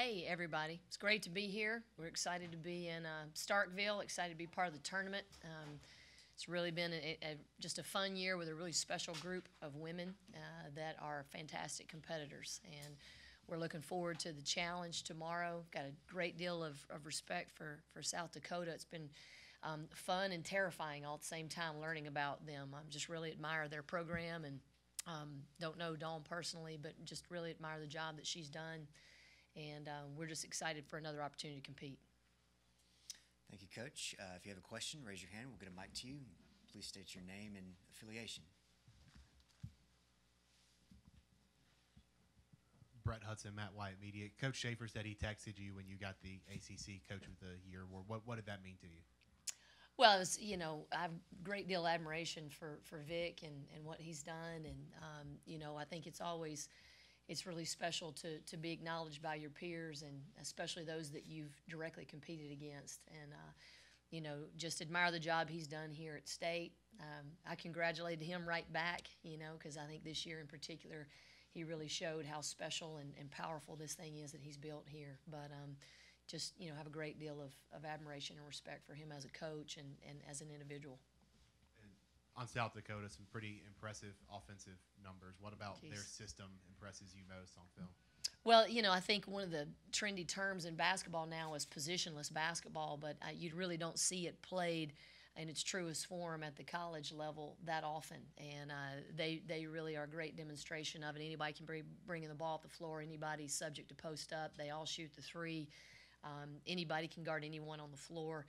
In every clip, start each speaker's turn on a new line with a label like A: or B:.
A: Hey, everybody. It's great to be here. We're excited to be in Starkville, excited to be part of the tournament. It's really been just a fun year with a really special group of women that are fantastic competitors. And we're looking forward to the challenge tomorrow. Got a great deal of respect for South Dakota. It's been fun and terrifying all at the same time learning about them. I just really admire their program and don't know Dawn personally, but just really admire the job that she's done. And we're just excited for another opportunity to compete.
B: Thank you, Coach. If you have a question, raise your hand. We'll get a mic to you. Please state your name and affiliation.
C: Brett Hudson, Matt Wyatt Media. Coach Schaefer said he texted you when you got the ACC Coach of the Year award. What did that mean to you?
A: Well, I have a great deal of admiration for Vic and what he's done. And, I think it's really special to be acknowledged by your peers and especially those that you've directly competed against. And, just admire the job he's done here at State. I congratulated him right back, because I think this year in particular, he really showed how special and powerful this thing is that he's built here. But have a great deal of admiration and respect for him as a coach and as an individual.
C: And on South Dakota, some pretty impressive offensive numbers. What about their system impresses you most on film?
A: Well, I think one of the trendy terms in basketball now is positionless basketball, but you really don't see it played in its truest form at the college level that often. And they really are a great demonstration of it. Anybody can bring in the ball up the floor. Anybody's subject to post up. They all shoot the three. Anybody can guard anyone on the floor.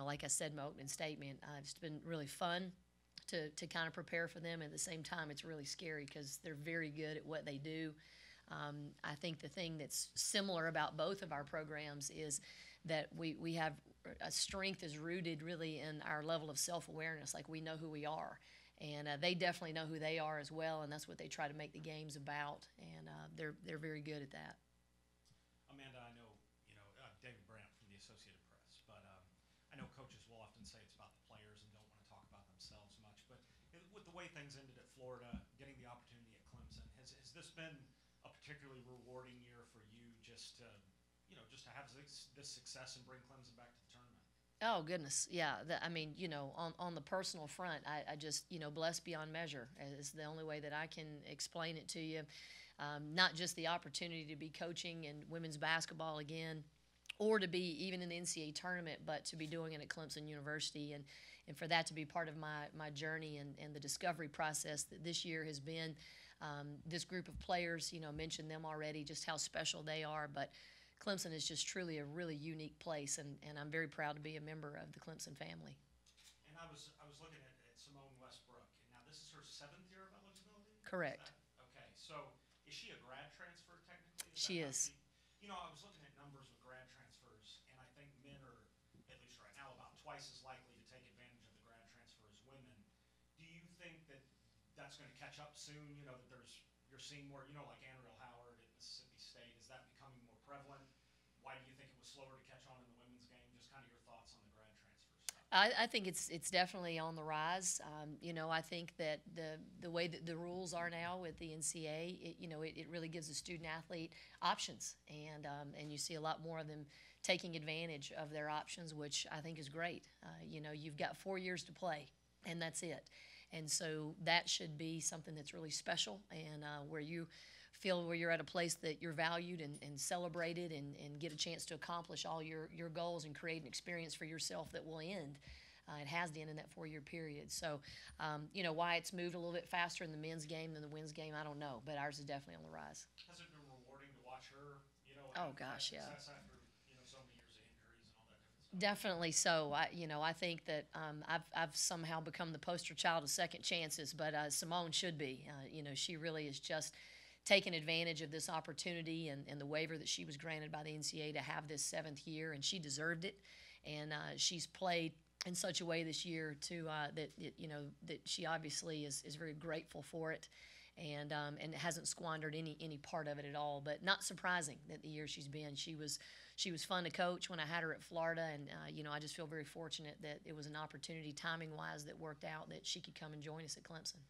A: Like I said in my opening statement, it's been really fun to kind of prepare for them. At the same time, it's really scary because they're very good at what they do. I think the thing that's similar about both of our programs is that we have a strength is rooted really in our level of self-awareness. Like we know who we are, and they definitely know who they are as well, and that's what they try to make the games about. And they're very good at that.
D: Amanda, I know David Brandt from the Associated Press, but I know coaches will often say it's about the players and don't want to talk about themselves much. But with the way things ended at Florida, getting the opportunity at Clemson, has this been a particularly rewarding year for you just to have this success and bring Clemson back to the tournament?
A: Oh, goodness, yeah. On the personal front, I just, blessed beyond measure is the only way that I can explain it to you. Not just the opportunity to be coaching in women's basketball again, or to be even in the NCAA tournament, but to be doing it at Clemson University and for that to be part of my journey and the discovery process that this year has been. This group of players, mentioned them already, just how special they are, but Clemson is just truly a really unique place, and I'm very proud to be a member of the Clemson family.
D: And I was looking at Simone Westbrook, and now this is her 7th year of eligibility?
A: Correct.
D: Okay, so is she a grad transfer technically?
A: She is.
D: I was looking at numbers with grad transfers, and I think men are, at least right now, about twice as likely to take advantage of the grad transfer as women. Do you think that that's going to catch up soon, that you're seeing more, like Anriel Howard at Mississippi State? Is that becoming more prevalent? Why do you think it was slower to catch on in the women's game? Just kind of your thoughts on the grad transfer stuff.
A: I think it's definitely on the rise. I think that the way that the rules are now with the NCAA, it really gives the student athlete options, and you see a lot more of them taking advantage of their options, which I think is great. You've got 4 years to play, and that's it. And so that should be something that's really special, and where you feel where you're at a place that you're valued and celebrated and get a chance to accomplish all your goals and create an experience for yourself that will end. It has to end in that 4-year period. So, why it's moved a little bit faster in the men's game than the women's game, I don't know, but ours is definitely on the rise.
D: Has it been rewarding to watch her,
A: oh, gosh, yeah.
D: Success after, so many years of injuries and all that different stuff?
A: Definitely so. I think that I've somehow become the poster child of second chances, but Simone should be. She really is just taken advantage of this opportunity and the waiver that she was granted by the NCAA to have this 7th year, and she deserved it. And she's played in such a way this year that she obviously is very grateful for it, and hasn't squandered any part of it at all. But not surprising that the year she's been, she was fun to coach when I had her at Florida, and I just feel very fortunate that it was an opportunity timing wise that worked out that she could come and join us at Clemson.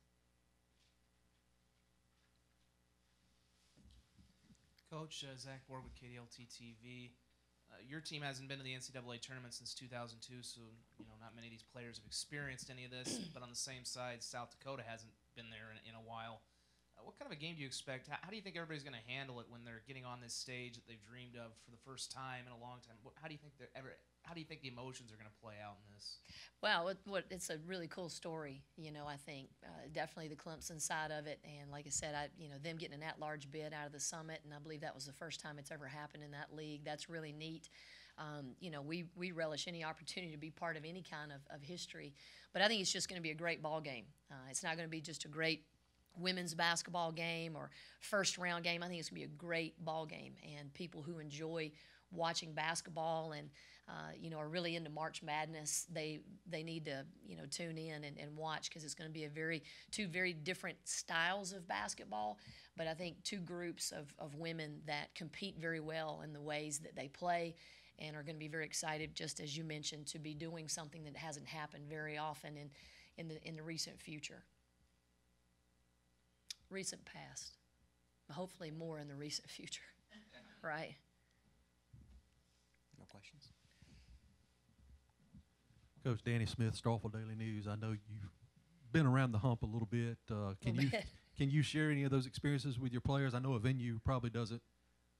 E: Coach, Zach Borg with KDLT-TV. Your team hasn't been to the NCAA tournament since 2002, so not many of these players have experienced any of this. But on the same side, South Dakota hasn't been there in a while. What kind of a game do you expect? How do you think everybody's going to handle it when they're getting on this stage that they've dreamed of for the first time in a long time? How do you think the emotions are going to play out in this?
A: Well, it's a really cool story, I think. Definitely the Clemson side of it. And like I said, them getting an at-large bid out of the Summit, and I believe that was the first time it's ever happened in that league. That's really neat. We relish any opportunity to be part of any kind of history. But I think it's just going to be a great ball game. It's not going to be just a great women's basketball game or first-round game. I think it's going to be a great ball game. And people who enjoy watching basketball and are really into March Madness, they need to tune in and watch, because it's going to be two very different styles of basketball, but I think two groups of women that compete very well in the ways that they play, and are going to be very excited, just as you mentioned, to be doing something that hasn't happened very often in the recent future, recent past, hopefully more in the recent future, right?
B: No questions.
F: Coach Danny Smith, Starkville Daily News. I know you've been around the hump a little bit. Can you share any of those experiences with your players? I know a venue probably doesn't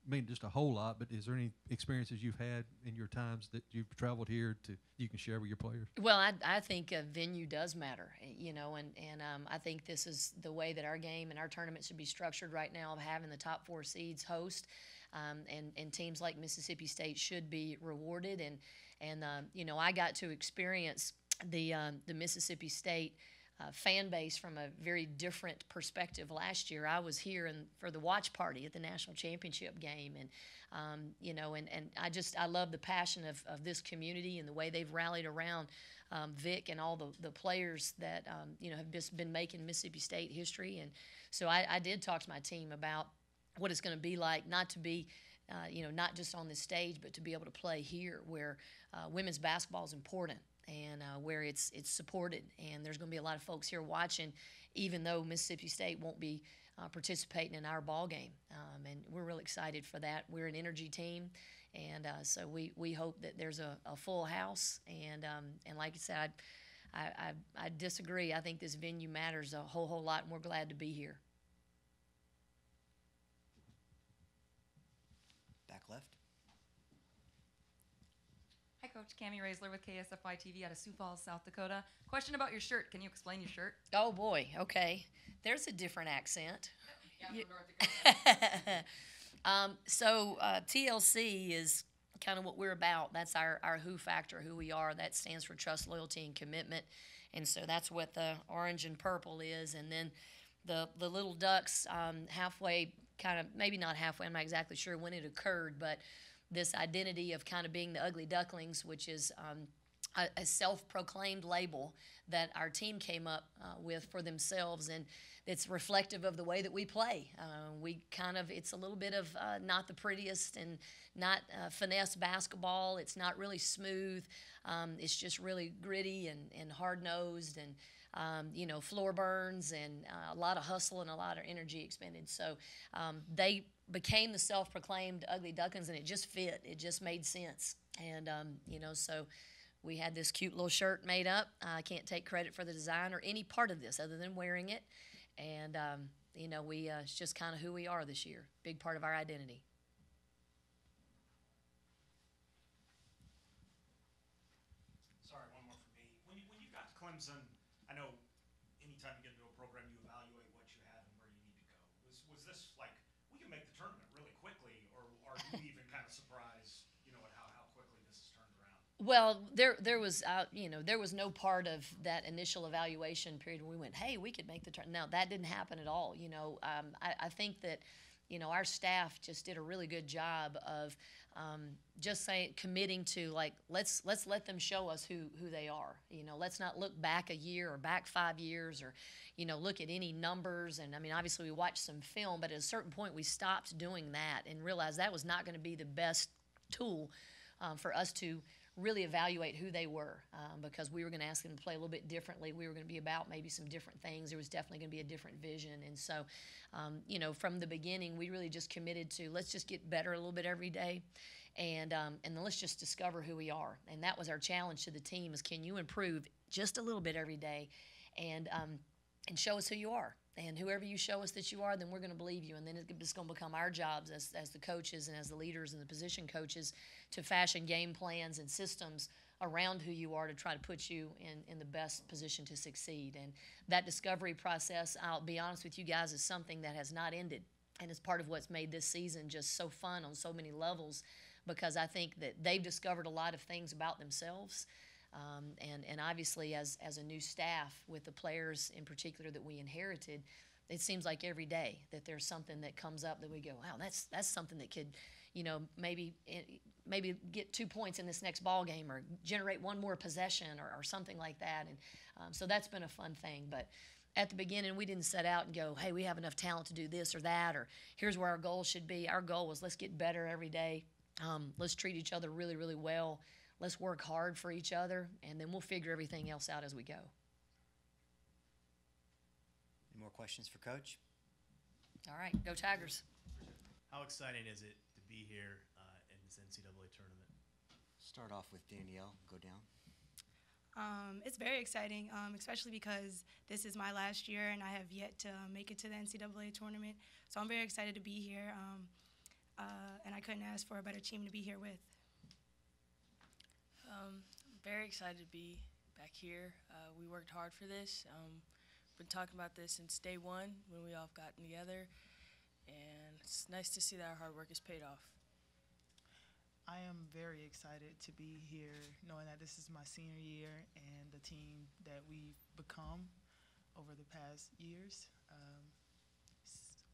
F: mean just a whole lot, but is there any experiences you've had in your times that you've traveled here you can share with your players?
A: Well, I think a venue does matter, and I think this is the way that our game and our tournament should be structured right now, of having the top 4 seeds host, and teams like Mississippi State should be rewarded. And I got to experience the Mississippi State fan base from a very different perspective last year. I was here for the watch party at the national championship game, and I love the passion of this community and the way they've rallied around Vic and all the players that have just been making Mississippi State history. And so I did talk to my team about what it's going to be like not to be not just on this stage, but to be able to play here, where women's basketball is important, and where it's supported, and there's going to be a lot of folks here watching, even though Mississippi State won't be participating in our ball game, and we're really excited for that. We're an energy team, and so we hope that there's a full house, and like I said, I disagree. I think this venue matters a whole lot, and we're glad to be here.
B: Back left.
G: Hi, Coach. Cammie Raisler with KSFI TV out of Sioux Falls, South Dakota. Question about your shirt. Can you explain your shirt?
A: Oh, boy. Okay. There's a different accent.
G: Yeah, from North Dakota.
A: So TLC is kind of what we're about. That's our who factor, who we are. That stands for trust, loyalty, and commitment. And so that's what the orange and purple is. And then the little ducks halfway, kind of, maybe not halfway, I'm not exactly sure when it occurred, but this identity of kind of being the ugly ducklings, which is a self-proclaimed label that our team came up with for themselves, and it's reflective of the way that we play. It's a little bit of not the prettiest and not finesse basketball. It's not really smooth. It's just really gritty and hard-nosed, and floor burns, and a lot of hustle and a lot of energy expended. So they became the self-proclaimed ugly ducklings, and it just fit. It just made sense. And, so we had this cute little shirt made up. I can't take credit for the design or any part of this other than wearing it. And, it's just kind of who we are this year, big part of our identity.
D: Sorry, one more from me. When you got to Clemson, I know anytime you get into a program, you evaluate what you have and where you need to go. Was this like, we can make the tournament really quickly, or are you even kind of surprised, at how quickly this has turned around?
A: Well, there was no part of that initial evaluation period where we went, hey, we could make the tournament. No, that didn't happen at all. I think that, our staff just did a really good job of just committing to, like, let's let them show us who they are. Let's not look back a year or back 5 years, or look at any numbers. And I mean, obviously we watched some film, but at a certain point we stopped doing that and realized that was not going to be the best tool for us to really evaluate who they were, because we were going to ask them to play a little bit differently. We were going to be about maybe some different things. There was definitely going to be a different vision. And so, from the beginning, we really just committed to, let's just get better a little bit every day. And then let's just discover who we are. And that was our challenge to the team, is can you improve just a little bit every day, and show us who you are. And whoever you show us that you are, then we're going to believe you. And then it's going to become our jobs as the coaches and as the leaders and the position coaches to fashion game plans and systems around who you are to try to put you in the best position to succeed. And that discovery process, I'll be honest with you guys, is something that has not ended. And it's part of what's made this season just so fun on so many levels, because I think that they've discovered a lot of things about themselves. And obviously, as a new staff with the players in particular that we inherited, it seems like every day that there's something that comes up that we go, wow, that's something that could, maybe get 2 points in this next ball game, or generate one more possession, or something like that. And so that's been a fun thing. But at the beginning, we didn't set out and go, hey, we have enough talent to do this or that, or here's where our goal should be. Our goal was, let's get better every day. Let's treat each other really, really well. Let's work hard for each other, and then we'll figure everything else out as we go.
B: Any more questions for Coach?
A: All right, go Tigers.
H: How exciting is it to be here in this NCAA tournament?
B: Start off with Danielle, go down.
I: It's very exciting, especially because this is my last year and I have yet to make it to the NCAA tournament. So I'm very excited to be here, and I couldn't ask for a better team to be here with.
J: Very excited to be back here. We worked hard for this. Been talking about this since day one when we all gotten together, and it's nice to see that our hard work has paid off.
K: I am very excited to be here, knowing that this is my senior year and the team that we've become over the past years.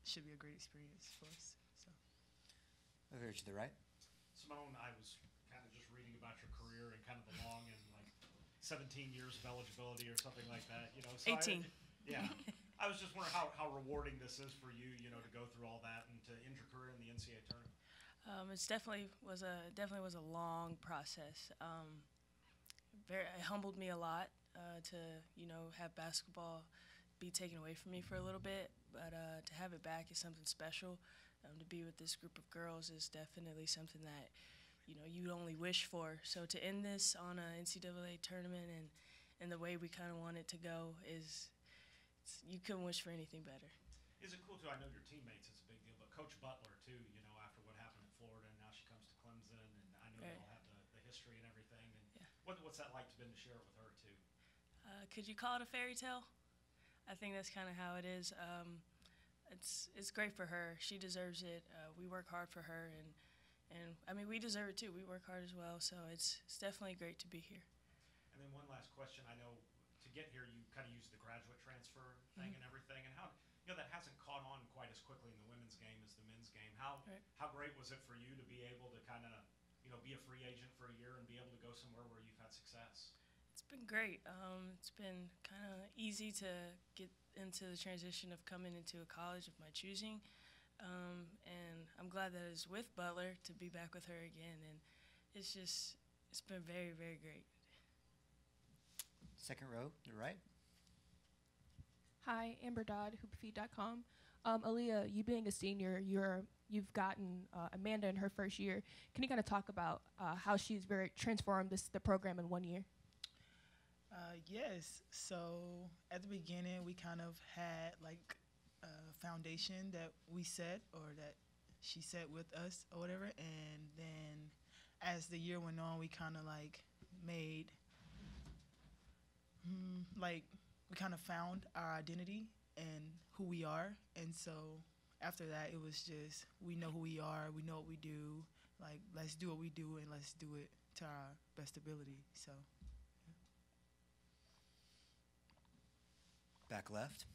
K: Should be a great experience for us. So.
B: Over here to the right.
D: Simone, I was kind of just reading about your career and kind of the long and 17 years of eligibility or something like that. So
J: 18.
D: I was just wondering how rewarding this is for you, to go through all that and to end your career in the NCAA tournament.
J: It definitely was a long process. It humbled me a lot to have basketball be taken away from me for a little bit, but to have it back is something special. To be with this group of girls is definitely something that you'd only wish for. So to end this on an NCAA tournament and the way we kind of want it to go you couldn't wish for anything better.
D: Is it cool too? I know your teammates, it's a big deal, but Coach Butler too, after what happened in Florida, and now she comes to Clemson, and I know
J: Right.
D: they all have the history and everything. And
J: Yeah.
D: what's that like to be able to share it with her too?
J: Could you call it a fairy tale? I think that's kind of how it is. It's great for her. She deserves it. We work hard for her, and I mean, we deserve it too. We work hard as well, so it's definitely great to be here.
D: And then one last question. I know to get here, you kind of used the graduate transfer thing and everything, and how that hasn't caught on quite as quickly in the women's game as the men's game. How great was it for you to be able to kind of be a free agent for a year and be able to go somewhere where you've had success?
J: It's been great. It's been kind of easy to get into the transition of coming into a college of my choosing, and I'm glad that it's with Butler to be back with her again, and it's been very, very great.
B: Second row, to the right.
L: Hi, Amber Dodd, hoopfeed.com. Aaliyah, you being a senior, you've gotten Amanda in her first year. Can you kind of talk about how she's very transformed the program in 1 year?
K: Yes. So at the beginning, we kind of had like a foundation that we set, or that she set with us or whatever. And then as the year went on, we kind of like made, we kind of found our identity and who we are. And so after that, it was just, we know who we are, we know what we do, like, let's do what we do, and let's do it to our best ability. So.
B: Back left.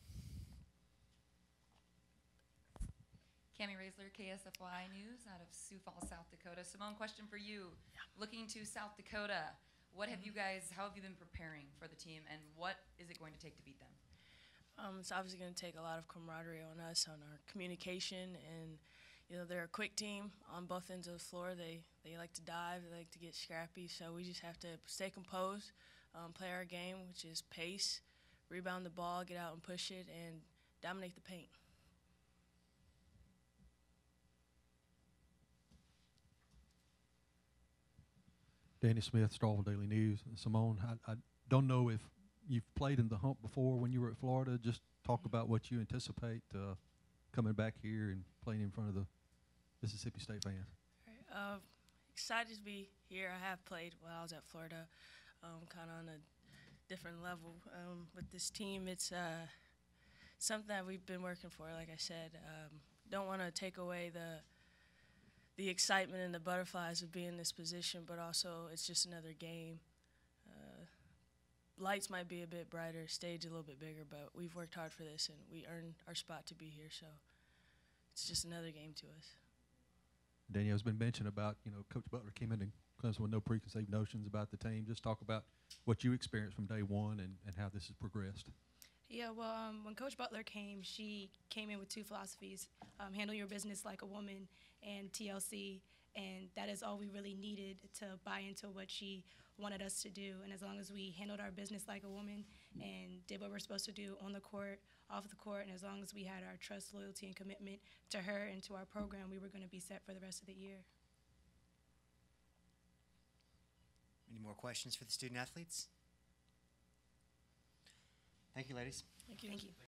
G: Cami Raisler, KSFY News out of Sioux Falls, South Dakota. Simone, question for you. Looking to South Dakota, how have you been preparing for the team, and what is it going to take to beat them?
J: It's obviously going to take a lot of camaraderie on us, on our communication, and you know, they're a quick team on both ends of the floor. They like to dive, they like to get scrappy. So we just have to stay composed, play our game, which is pace, rebound the ball, get out and push it, and dominate the paint.
F: Danny Smith, Strawville Daily News. Simone, I don't know if you've played in the hump before when you were at Florida. Just talk about what you anticipate coming back here and playing in front of the Mississippi State fans.
J: Right. Excited to be here. I have played while I was at Florida, kind of on a different level. With this team, it's something that we've been working for, like I said. Don't want to take away the excitement and the butterflies of being in this position, but also it's just another game. Lights might be a bit brighter, stage a little bit bigger, but we've worked hard for this, and we earned our spot to be here, so it's just another game to us.
F: Danielle's been mentioned about, Coach Butler came into Clemson with no preconceived notions about the team. Just talk about what you experienced from day one and how this has progressed.
I: Yeah, well, when Coach Butler came, she came in with two philosophies, handle your business like a woman and TLC, and that is all we really needed to buy into what she wanted us to do. And as long as we handled our business like a woman and did what we're supposed to do on the court, off the court, and as long as we had our trust, loyalty, and commitment to her and to our program, we were going to be set for the rest of the year.
B: Any more questions for the student athletes? Thank you, ladies.
I: Thank you. Thank you.